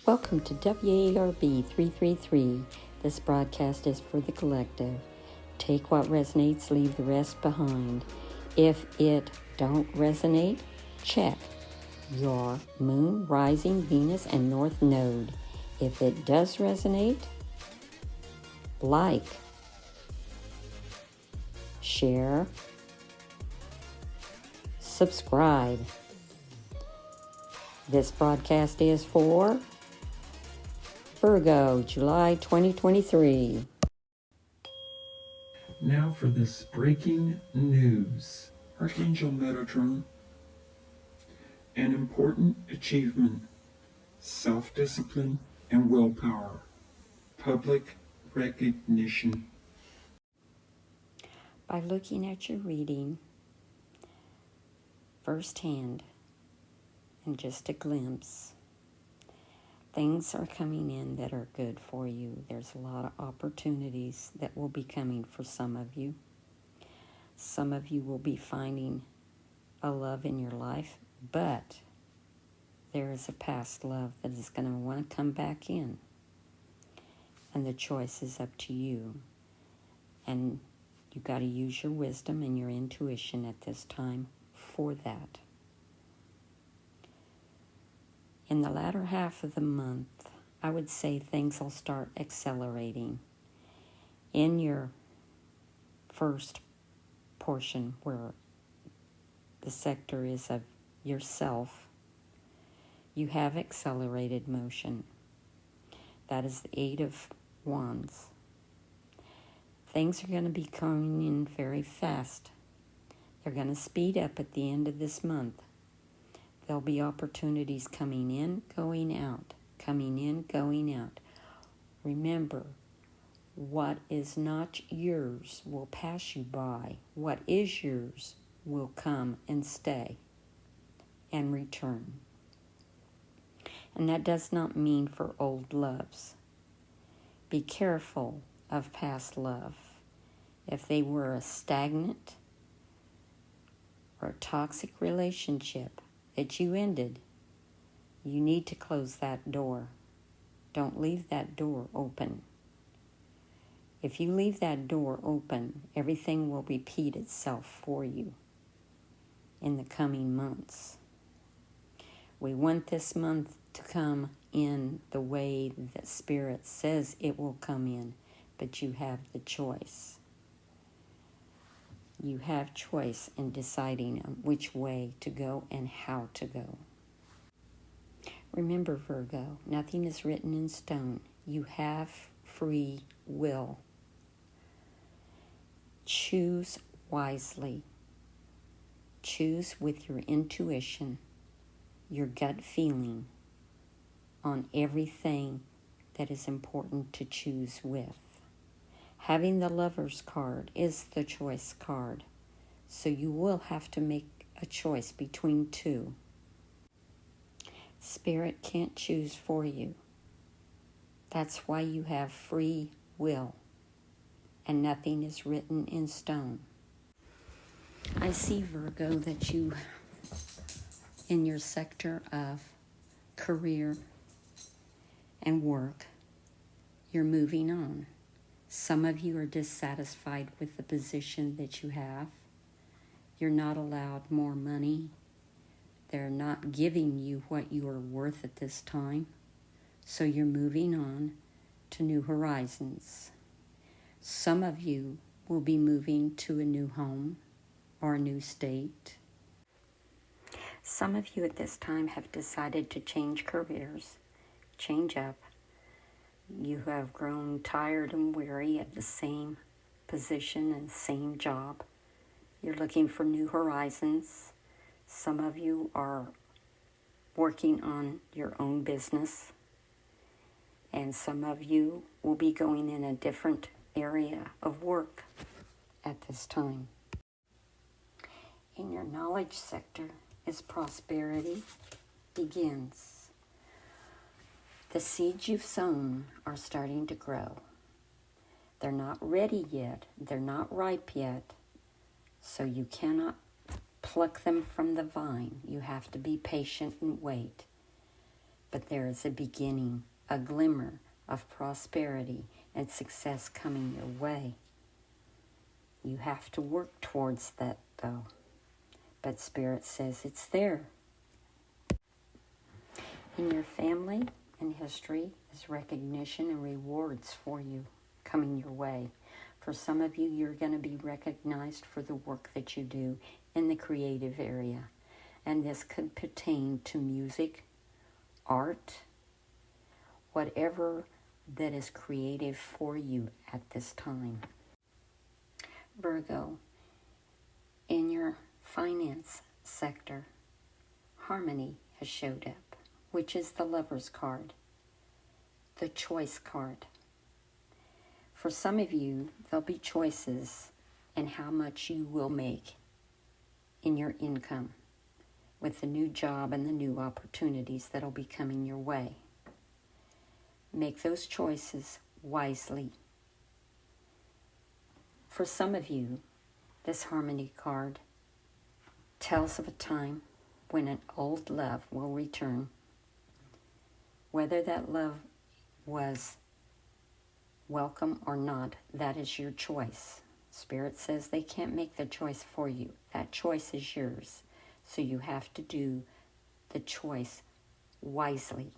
Welcome to WARB 333. This broadcast is for the collective. Take what resonates, leave the rest behind. If it don't resonate, check your moon, rising, Venus, and north node. If it does resonate, like, share, subscribe. This broadcast is for Virgo July 2023. Now for this breaking news. Archangel Metatron. An important achievement. Self-discipline and willpower. Public recognition. By looking at your reading firsthand and just a glimpse, things are coming in that are good for you. There's a lot of opportunities that will be coming for some of you. Some of you will be finding a love in your life, but there is a past love that is going to want to come back in. And the choice is up to you. And you got to use your wisdom and your intuition at this time for that. In the latter half of the month, I would say things will start accelerating. In your first portion, where the sector is of yourself, you have accelerated motion. That is the Eight of Wands. Things are going to be coming in very fast. They're going to speed up at the end of this month. There'll be opportunities coming in, going out, coming in, going out. Remember, what is not yours will pass you by. What is yours will come and stay and return. And that does not mean for old loves. Be careful of past love. If they were a stagnant or a toxic relationship that you ended, you need to close that door. Don't leave that door open. If you leave that door open, everything will repeat itself for you in the coming months. We want this month to come in the way that Spirit says it will come in, but you have the choice. You have choice in deciding which way to go and how to go. Remember, Virgo, nothing is written in stone. You have free will. Choose wisely. Choose with your intuition, your gut feeling on everything that is important to choose with. Having the Lover's card is the choice card, so you will have to make a choice between two. Spirit can't choose for you. That's why you have free will, and nothing is written in stone. I see, Virgo, that you, in your sector of career and work, you're moving on. Some of you are dissatisfied with the position that you have. You're not allowed more money. They're not giving you what you are worth at this time. So you're moving on to new horizons. Some of you will be moving to a new home or a new state. Some of you at this time have decided to change careers, change up. You have grown tired and weary of the same position and same job. You're looking for new horizons. Some of you are working on your own business. And some of you will be going in a different area of work at this time. In your knowledge sector is prosperity begins. The seeds you've sown are starting to grow. They're not ready yet. They're not ripe yet. So you cannot pluck them from the vine. You have to be patient and wait. But that there is a beginning, a glimmer of prosperity and success coming your way. You have to work towards that, though. But Spirit says it's there. In your family and history is recognition and rewards for you coming your way. For some of you, you're going to be recognized for the work that you do in the creative area. And this could pertain to music, art, whatever that is creative for you at this time. Virgo, in your finance sector, harmony has showed up, which is the Lover's card, the choice card. For some of you, there'll be choices in how much you will make in your income with the new job and the new opportunities that'll be coming your way. Make those choices wisely. For some of you, this harmony card tells of a time when an old love will return. Whether that love was welcome or not, that is your choice. Spirit says they can't make the choice for you. That choice is yours. So you have to do the choice wisely.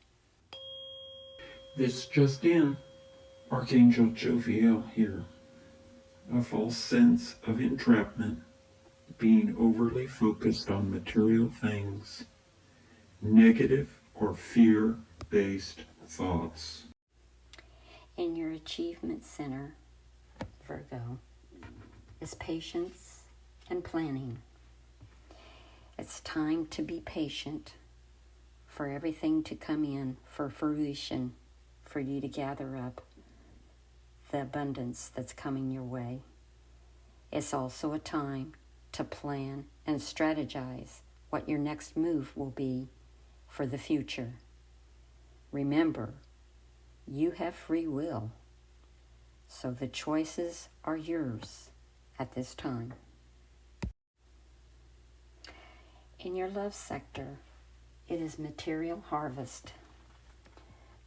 This just in, Archangel Joviel here. A false sense of entrapment, being overly focused on material things, negative or fear-based thoughts. In your achievement center, Virgo, is patience and planning. It's time to be patient for everything to come in for fruition, for you to gather up the abundance that's coming your way. It's also a time to plan and strategize what your next move will be for the future. Remember, you have free will, so the choices are yours at this time. In your love sector, it is material harvest.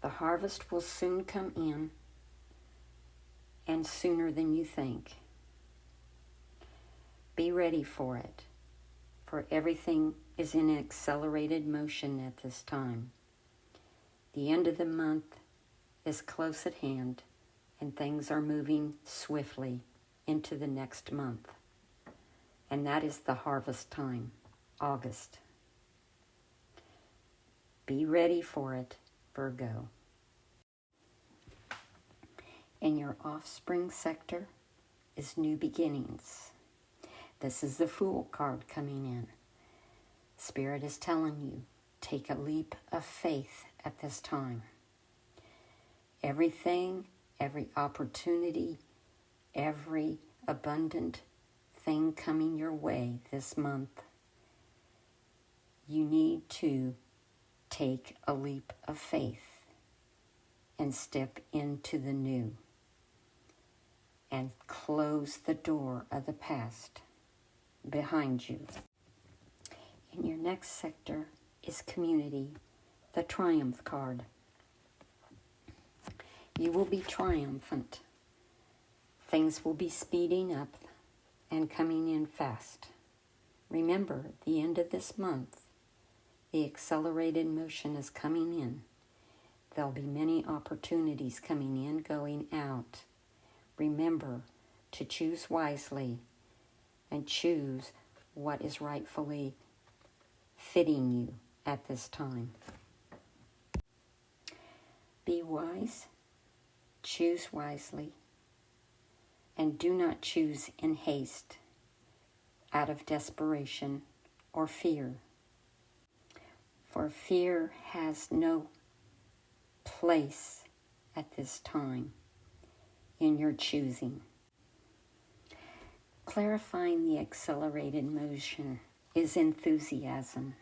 The harvest will soon come in, and sooner than you think. Be ready for it, for everything is in accelerated motion at this time. The end of the month is close at hand, and things are moving swiftly into the next month. And that is the harvest time, August. Be ready for it, Virgo. In your offspring sector is new beginnings. This is the Fool card coming in. Spirit is telling you, take a leap of faith at this time. Everything, every opportunity, every abundant thing coming your way this month, you need to take a leap of faith and step into the new and close the door of the past behind you. In your next sector is community, the Triumph card. You will be triumphant. Things will be speeding up and coming in fast. Remember, the end of this month, the accelerated motion is coming in. There'll be many opportunities coming in, going out. Remember to choose wisely and choose what is rightfully fitting you at this time. Be wise, choose wisely, and do not choose in haste, out of desperation or fear. For fear has no place at this time in your choosing. Clarifying the accelerated motion is enthusiasm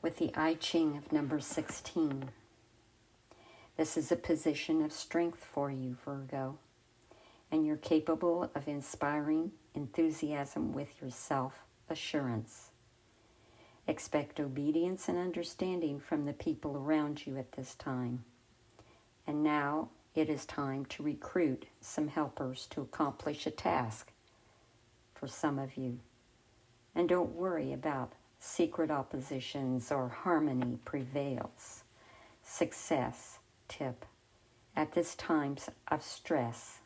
with the I Ching of number 16. This is a position of strength for you, Virgo, and you're capable of inspiring enthusiasm with your self-assurance. Expect obedience and understanding from the people around you at this time. And now it is time to recruit some helpers to accomplish a task for some of you. And don't worry about secret oppositions or harmony prevails. Success tip. At this time of stress,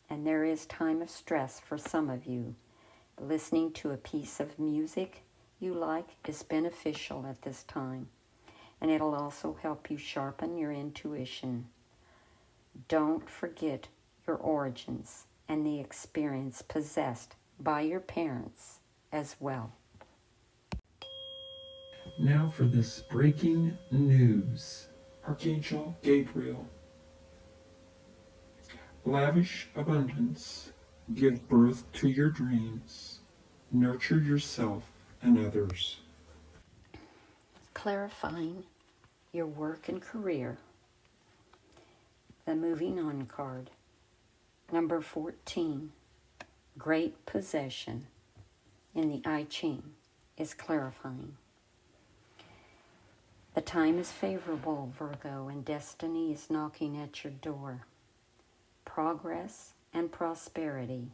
and there is time of stress for some of you, listening to a piece of music you like is beneficial at this time, and it'll also help you sharpen your intuition. Don't forget your origins and the experience possessed by your parents as well. Now for this breaking news. Archangel Gabriel. Lavish abundance. Give birth to your dreams. Nurture yourself and others. Clarifying your work and career. The moving on card. Number 14. Great possession in the I Ching is clarifying. The time is favorable, Virgo, and destiny is knocking at your door. Progress and prosperity.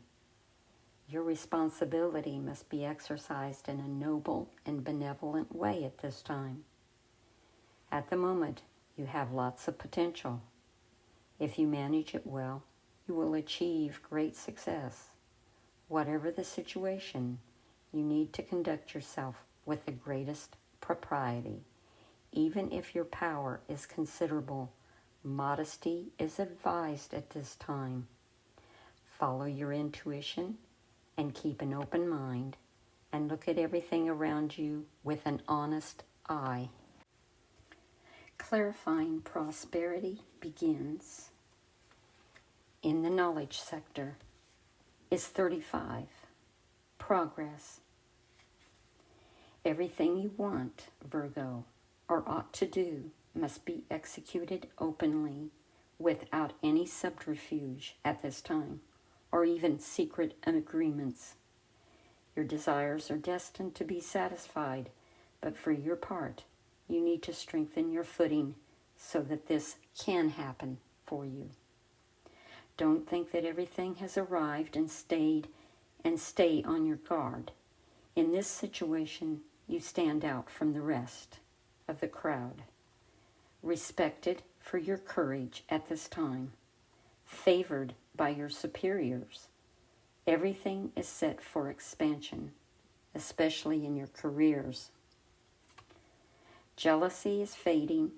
Your responsibility must be exercised in a noble and benevolent way at this time. At the moment, you have lots of potential. If you manage it well, you will achieve great success. Whatever the situation, you need to conduct yourself with the greatest propriety. Even if your power is considerable, modesty is advised at this time. Follow your intuition and keep an open mind, and look at everything around you with an honest eye. Clarifying prosperity begins in the knowledge sector is 35. Progress. Everything you want, Virgo, or ought to do must be executed openly without any subterfuge at this time, or even secret agreements. Your desires are destined to be satisfied, but for your part, you need to strengthen your footing so that this can happen for you. Don't think that everything has arrived and stay on your guard. In this situation, you stand out from the rest of the crowd. Respected for your courage at this time. Favored by your superiors. Everything is set for expansion, especially in your careers. Jealousy is fading.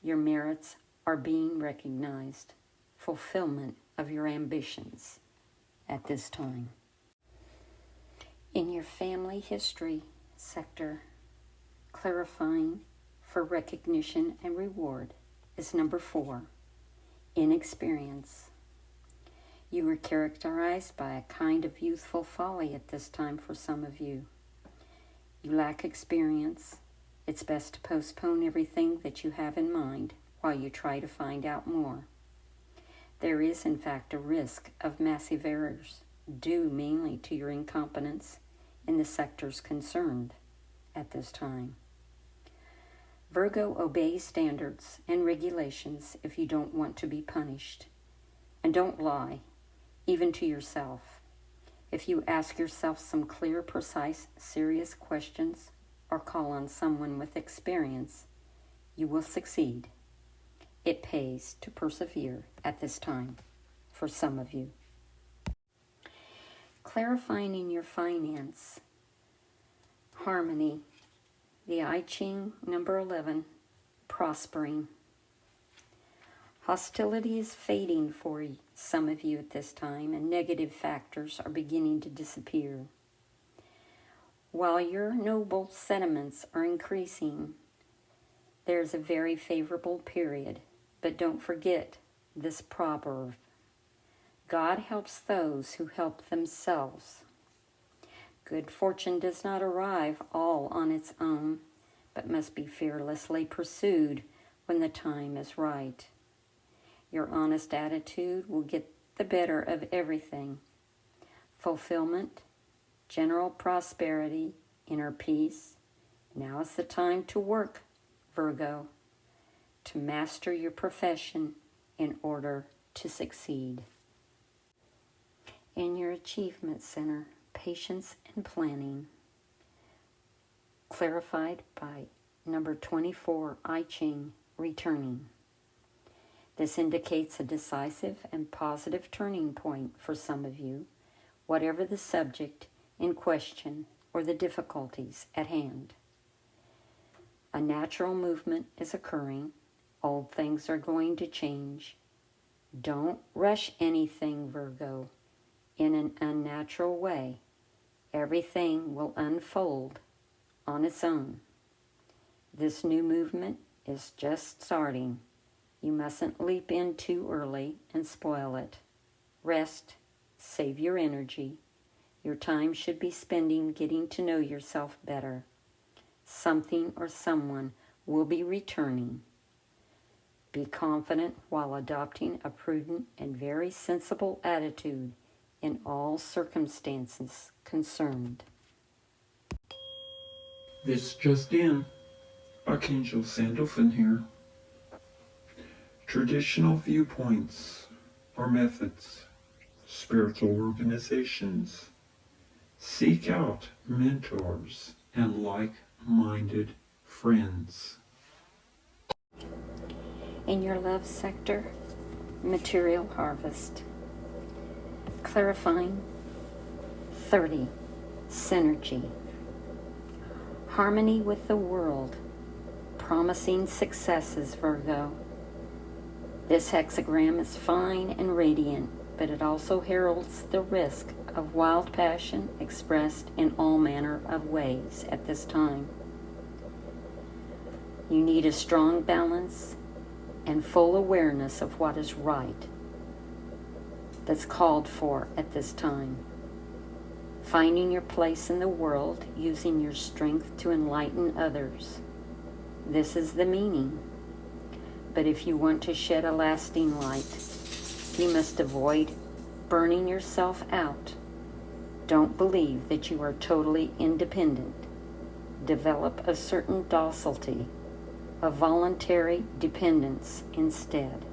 Your merits are being recognized. Fulfillment of your ambitions at this time. In your family history sector, clarifying for recognition and reward is number 4, inexperience. You are characterized by a kind of youthful folly at this time for some of you. You lack experience. It's best to postpone everything that you have in mind while you try to find out more. There is, in fact, a risk of massive errors due mainly to your incompetence in the sectors concerned at this time. Virgo obeys standards and regulations if you don't want to be punished. And don't lie, even to yourself. If you ask yourself some clear, precise, serious questions or call on someone with experience, you will succeed. It pays to persevere at this time for some of you. Clarifying in your finance, harmony, the I Ching number 11, prospering. Hostility is fading for some of you at this time, and negative factors are beginning to disappear. While your noble sentiments are increasing, there's a very favorable period, but don't forget this proverb. God helps those who help themselves. Good fortune does not arrive all on its own, but must be fearlessly pursued when the time is right. Your honest attitude will get the better of everything. Fulfillment, general prosperity, inner peace, Now is the time to work, Virgo, to master your profession in order to succeed. In your Achievement Center, patience and planning, clarified by number 24, I Ching, returning. This indicates a decisive and positive turning point for some of you, whatever the subject in question or the difficulties at hand. A natural movement is occurring. Old things are going to change. Don't rush anything, Virgo, in an unnatural way. Everything will unfold on its own. This new movement is just starting. You mustn't leap in too early and spoil it. Rest, save your energy. Your time should be spending getting to know yourself better. Something or someone will be returning. Be confident while adopting a prudent and very sensible attitude in all circumstances concerned. This just in, Archangel Sandalphon here. Traditional viewpoints or methods, spiritual organizations. Seek out mentors and like-minded friends. In your love sector, material harvest. Clarifying 30, synergy. Harmony with the world, promising successes, Virgo. This hexagram is fine and radiant, but it also heralds the risk of wild passion expressed in all manner of ways at this time. You need a strong balance and full awareness of what is right that's called for at this time. Finding your place in the world, using your strength to enlighten others. This is the meaning. But if you want to shed a lasting light, you must avoid burning yourself out. Don't believe that you are totally independent. Develop a certain docility, a voluntary dependence instead.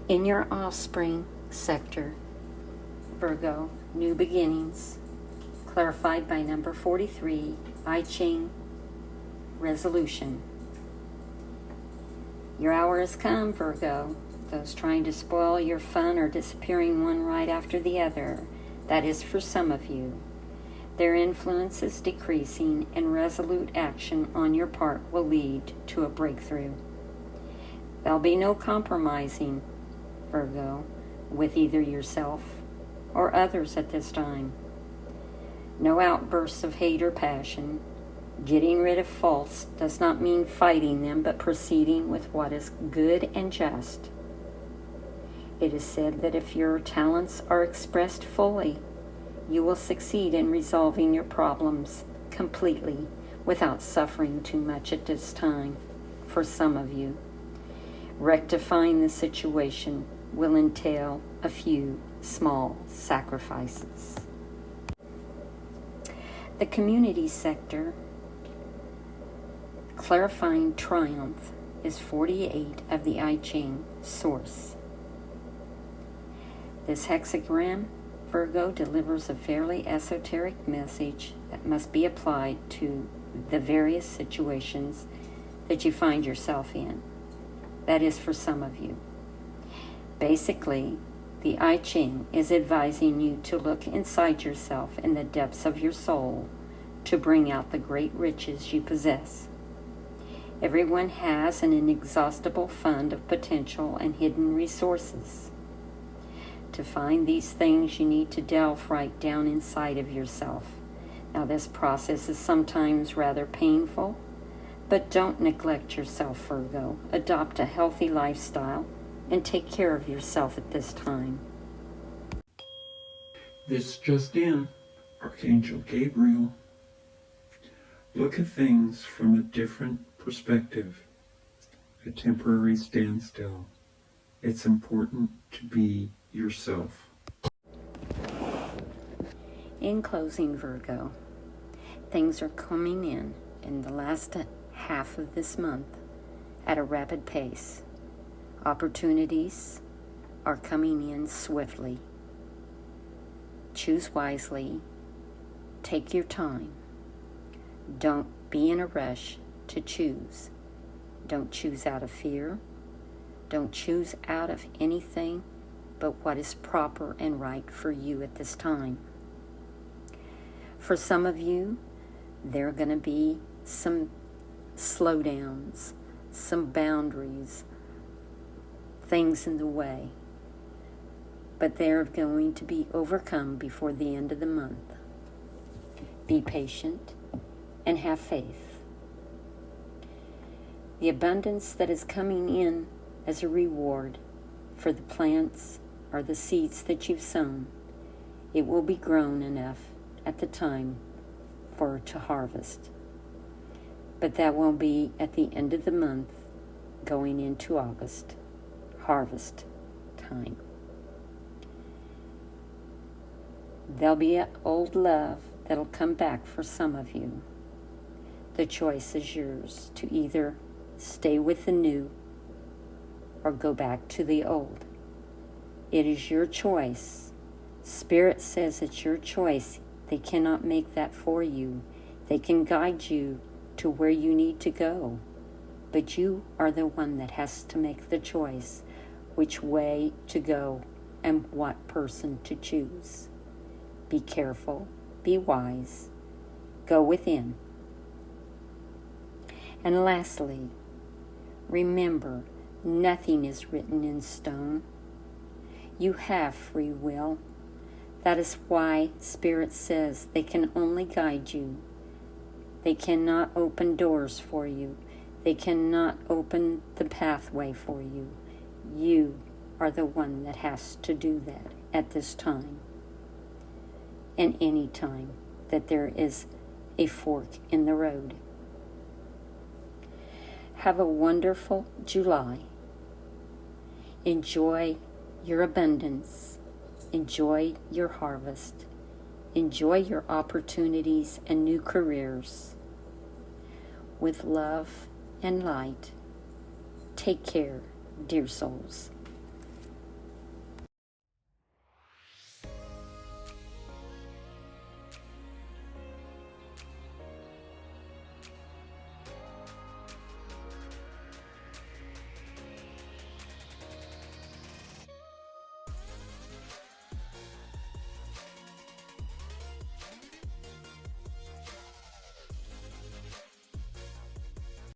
In your offspring sector, Virgo, new beginnings, clarified by number 43, I Ching, resolution. Your hour has come, Virgo. Those trying to spoil your fun are disappearing one right after the other. That is for some of you. Their influence is decreasing, and resolute action on your part will lead to a breakthrough. There'll be no compromising, Virgo, with either yourself or others at this time. No outbursts of hate or passion. Getting rid of faults does not mean fighting them, but proceeding with what is good and just. It is said that if your talents are expressed fully, you will succeed in resolving your problems completely without suffering too much at this time. For some of you, rectifying the situation will entail a few small sacrifices. The community sector, clarifying triumph, is 48 of the I Ching source. This hexagram, Virgo, delivers a fairly esoteric message that must be applied to the various situations that you find yourself in. That is for some of you. Basically, the I Ching is advising you to look inside yourself in the depths of your soul to bring out the great riches you possess. Everyone has an inexhaustible fund of potential and hidden resources. To find these things, you need to delve right down inside of yourself. Now, this process is sometimes rather painful, but don't neglect yourself, Virgo. Adopt a healthy lifestyle and take care of yourself at this time. This just in, Archangel Gabriel. Look at things from a different perspective, a temporary standstill. It's important to be yourself. In closing, Virgo, things are coming in the last half of this month at a rapid pace. Opportunities are coming in swiftly. Choose wisely. Take your time. Don't be in a rush to choose. Don't choose out of fear. Don't choose out of anything but what is proper and right for you at this time. For some of you, there are going to be some slowdowns, some boundaries, things in the way, but they're going to be overcome before the end of the month. Be patient and have faith. The abundance that is coming in as a reward for the plants or the seeds that you've sown, it will be grown enough at the time for to harvest. But that will be at the end of the month, going into August, harvest time. There'll be an old love that'll come back for some of you. The choice is yours to either stay with the new or go back to the old. It is your choice. Spirit says it's your choice. They cannot make that for you. They can guide you to where you need to go. But you are the one that has to make the choice which way to go and what person to choose. Be careful. Be wise. Go within. And lastly, remember, nothing is written in stone. You have free will. That is why Spirit says they can only guide you. They cannot open doors for you. They cannot open the pathway for you. You are the one that has to do that at this time. And any time that there is a fork in the road. Have a wonderful July. Enjoy your abundance. Enjoy your harvest. Enjoy your opportunities and new careers. With love and light, take care, dear souls.